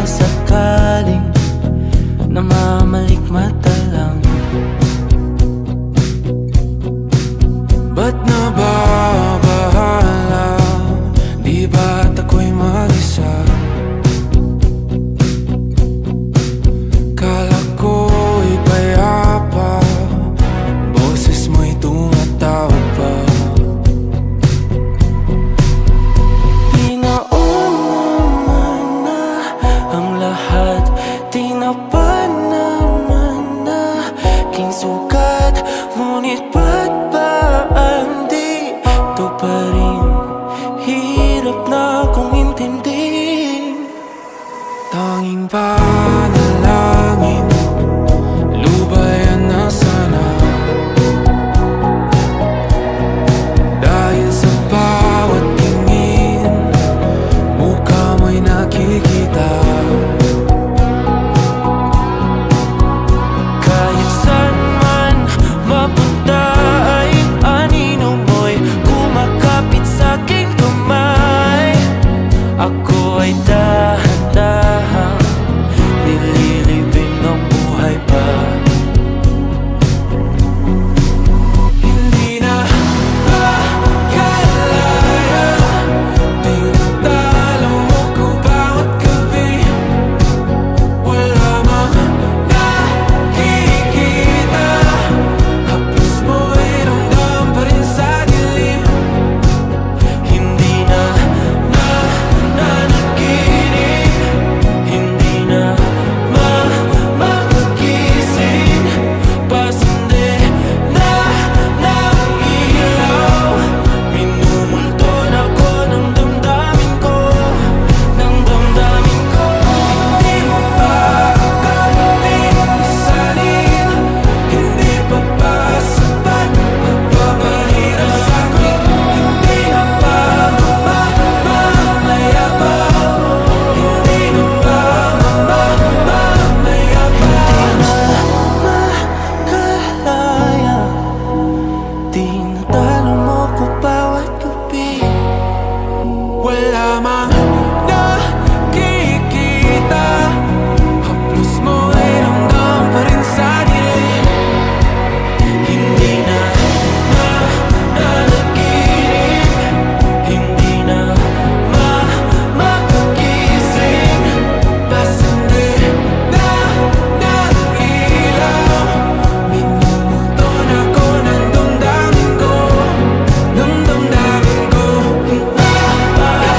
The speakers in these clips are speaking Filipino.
sakaling namamalikmata lang, ba't nababahala? Di ba't ako'y mag-isa? Kala ko'y payapa, boses mo'y tumatawag pa. Di naman na ang lahat, di na pa naman na aking sukat, ngunit ba't ba di ito pa rin? Hirap na akong intindihin. Tanging panalangin, lubayan na sana, dahil sa bawat tingin, mukha mo'y nakikita. Kahit saan man mapunta ay anino mo'y kumakapit sa'king kamay. Ako ay dahan-dahan nililibing ng buhay pa. Hindi na makalaya, tinatalo mo ko bawat gabi. Wala mang nakikita, haplos mo'y ramdam pa rin sa dilim. Hindi na nanaginip, hindi na makagising, pasindi na ng ilaw. Minumulton ako ng damdamin ko, ng damdamin ko. Hindi mo pa akalain isalin, hindi pa ba sapat magpapahirap sa'kin? Hindi na ba mamamayabang? Hindi na ba mamamayabang? Makalaya, tinatalo mo ko bawat gabi. Wala mang nakikita, haplos mo ay ramdam pa rin sa dilim. Hindi na nanaginip, hindi na makagising, pasindi na ng ilaw. Minumulton ako ng damdamin ko, ng damdamin ko. Nakalaya,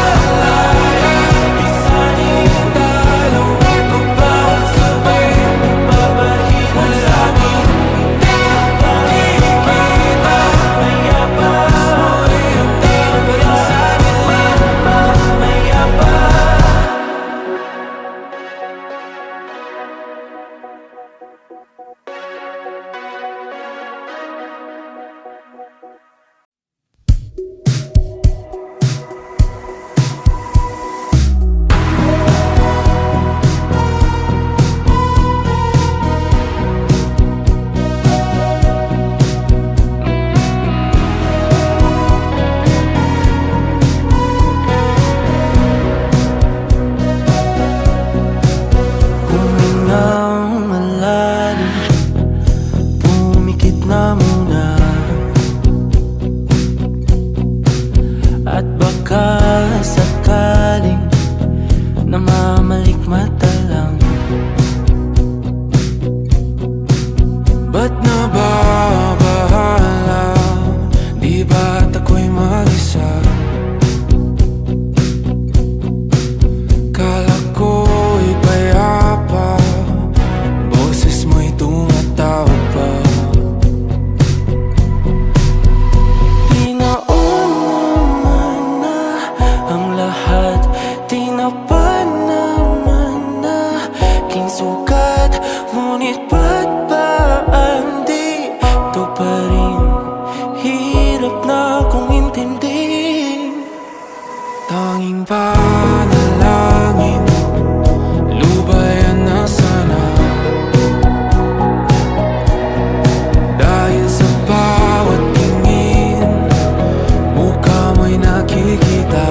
isanin talo ako bawat sabay, papahirap sa'kin. Nakikita, mayabang, mo'y ramdam pa rin sa dilim. Mayabang. Humingang malalim, pumikit na muna, at baka sakaling namamalikmata lang, ba't nababahala? Di ba't ako'y mag-isa? Kala ko'y payapa, boses mo'y tumatawag pa. Di naman na ang lahat, di na pa naman na aking sukat, ngunit ba't ba di ito pa rin? Hirap na akong intindihin. Tanging panalangin, lubayan na sana, dahil sa bawat tingin, mukha mo'y nakikita.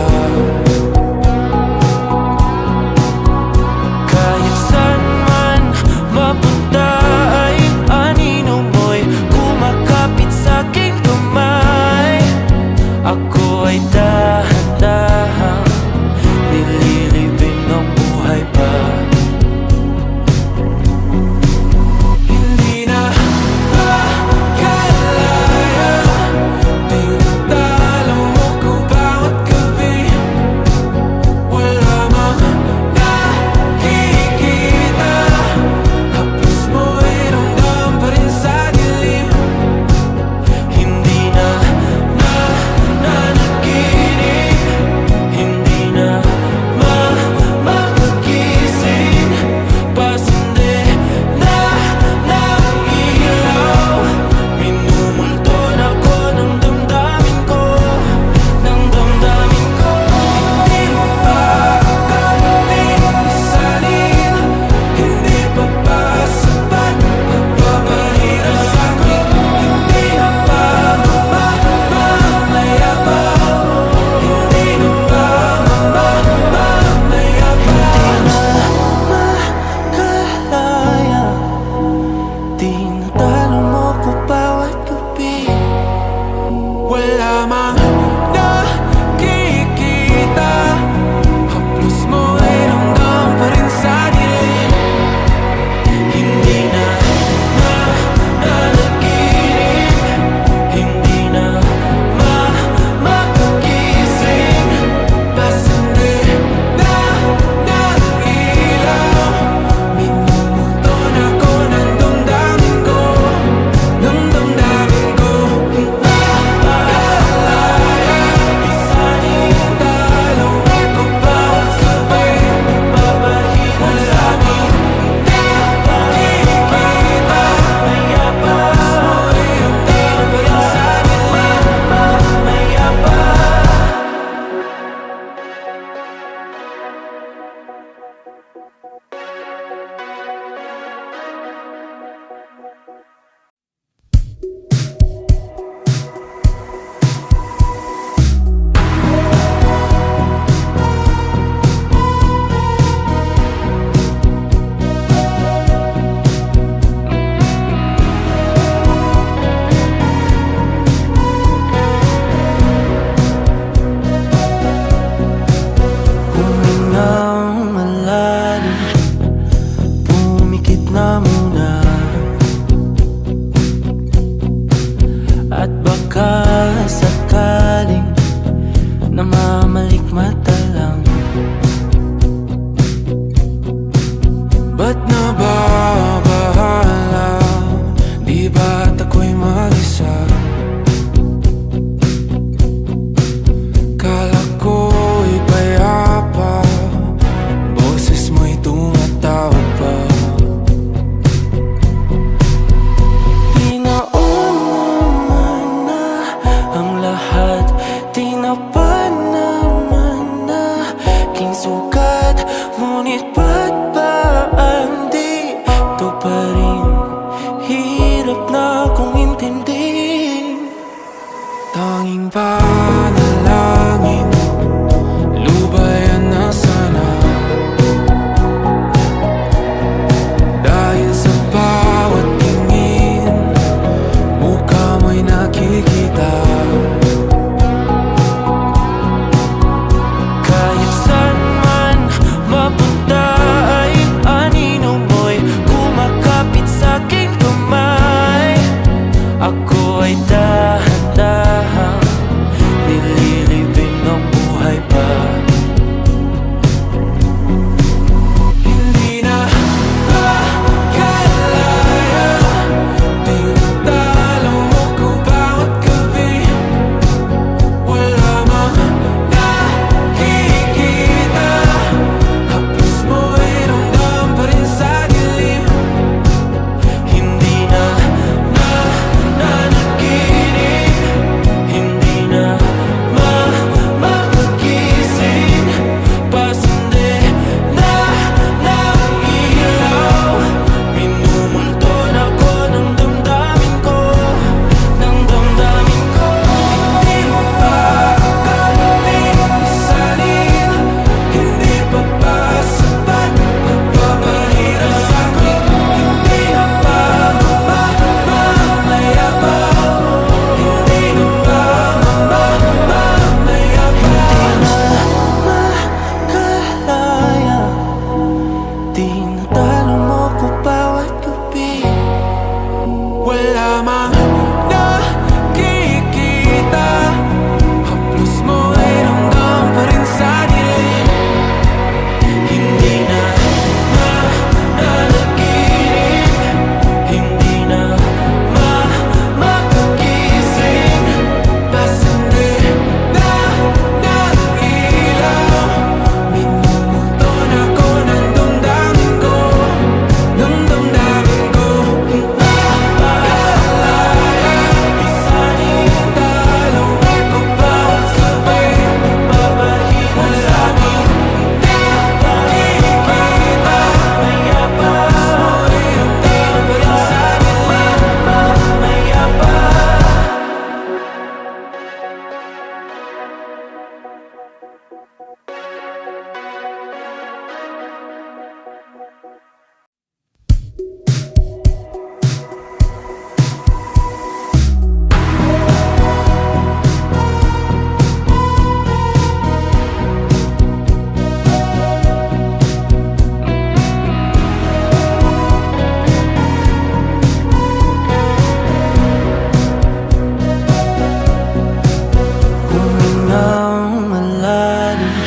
Humingang malalim,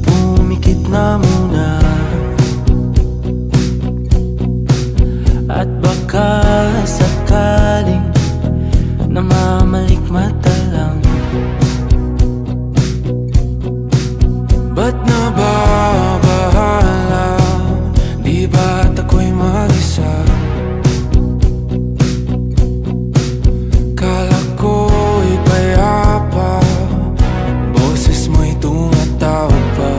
pumikit na muna, at baka sakaling namamalikmata lang. Ba't nababahala? Di ba't ako'y mag-isa? Kala ko'y payapa, boses mo'y tumatawag pa.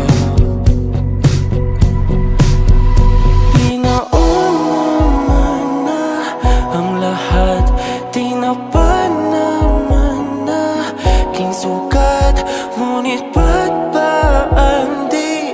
Tinaon naman na ang lahat, tinapan naman na king sukat. Ngunit ba't ba ang di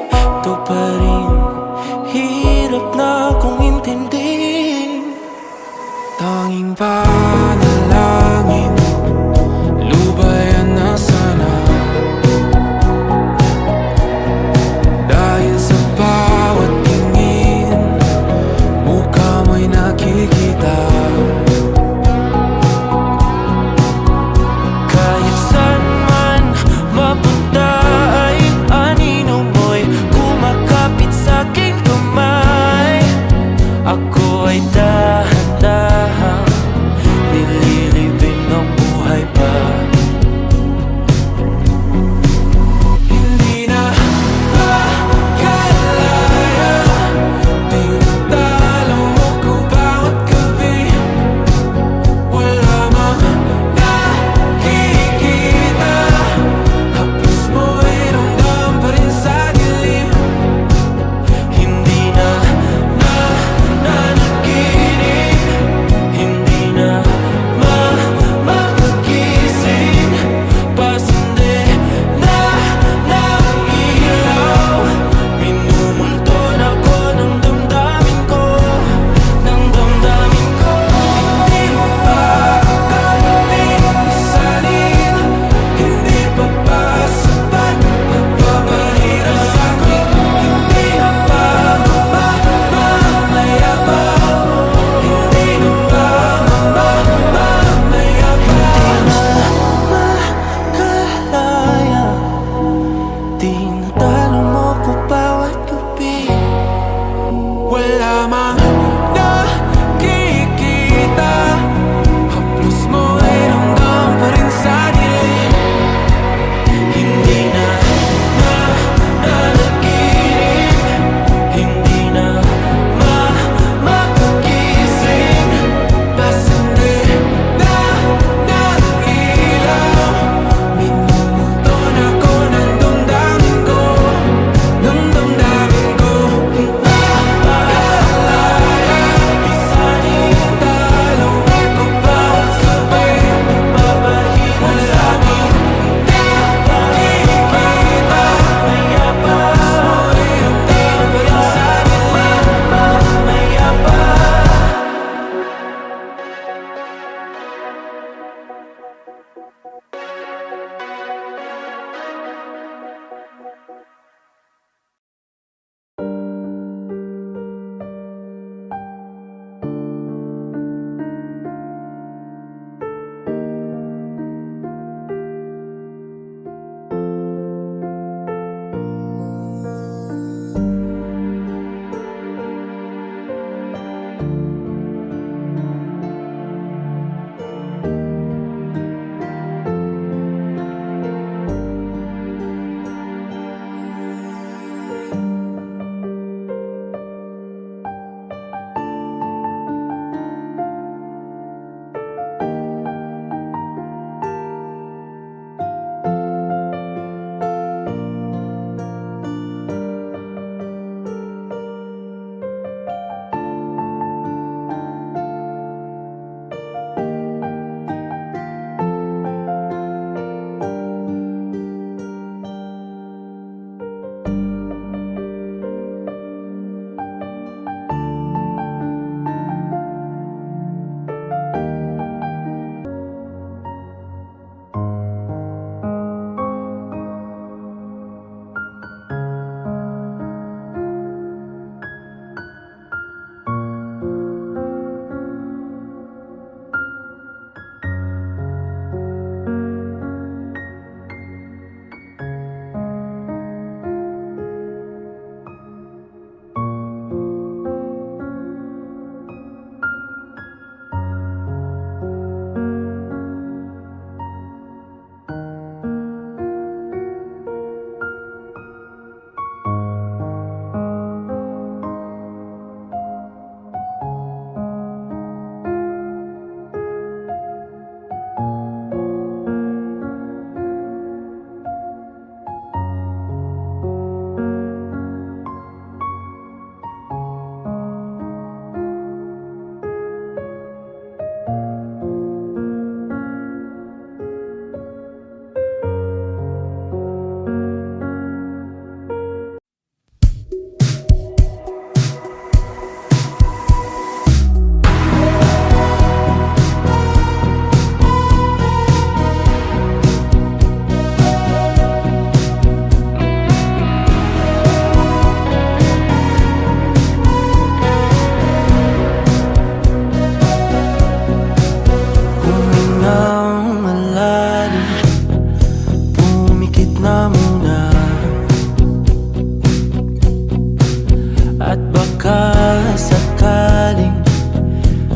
sakasakaling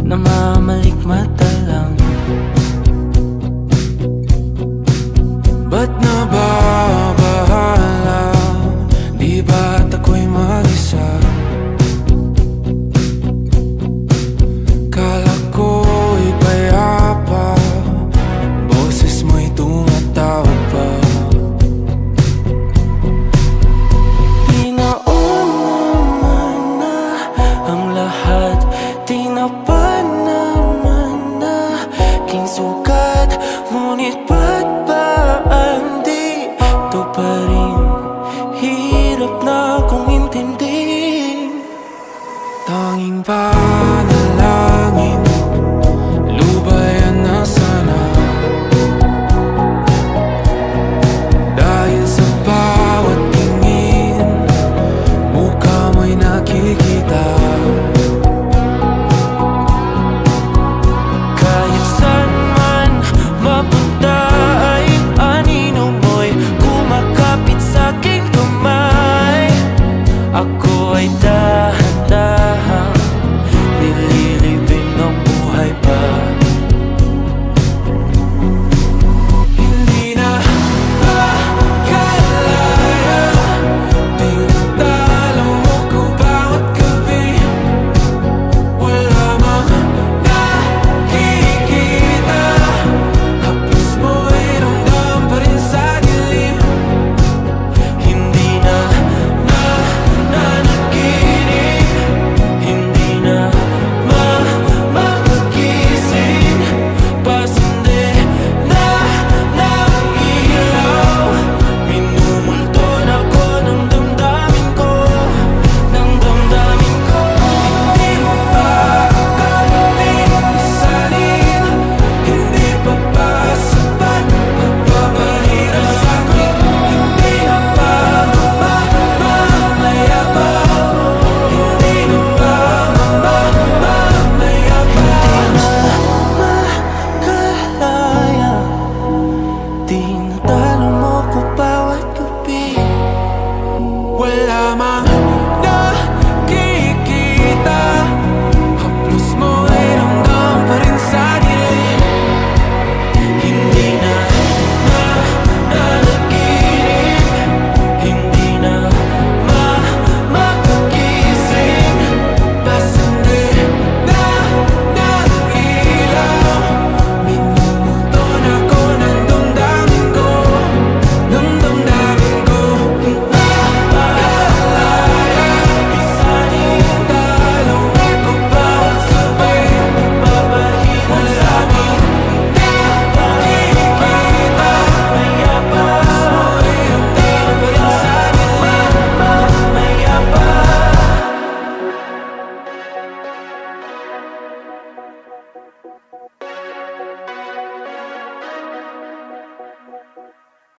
namamalikmata lang. Ba't nababahala? Di ba't ako'y mag-isa? Kala ko'y payapa, boses mo'y tumatawag pa. Di naman na ang lahat, di na pa naman na aking sukat. Ngunit ba't ba di ito pa rin? Hirap na kong intindihin. Tanging panalangin, lubayan na sana. Dahil sa bawat tingin, mukha mo'y nakikita. Kahit saan man mapunta ay anino mo'y kumakapit sa'king kamay. Ako ay dahan-dahan nililibing ng buhay pa. Hindi na makalaya, tinatalo mo ko bawat gabi. Wala mang nakikita, haplos mo ay ramdam pa rin sa dilim. Hindi na nanaginip, hindi na makagising. Pasindi na ng ilaw, minumulton ako ng damdamin ko, ng damdamin ko. Hindi mo pa akalain salin, hindi pa ba sapat pagpapahirap sa'kin? Hindi na ba mamayabang? Hindi na ba mamayabang? Makalaya, tinatalo mo ko bawat gabi. Wala mang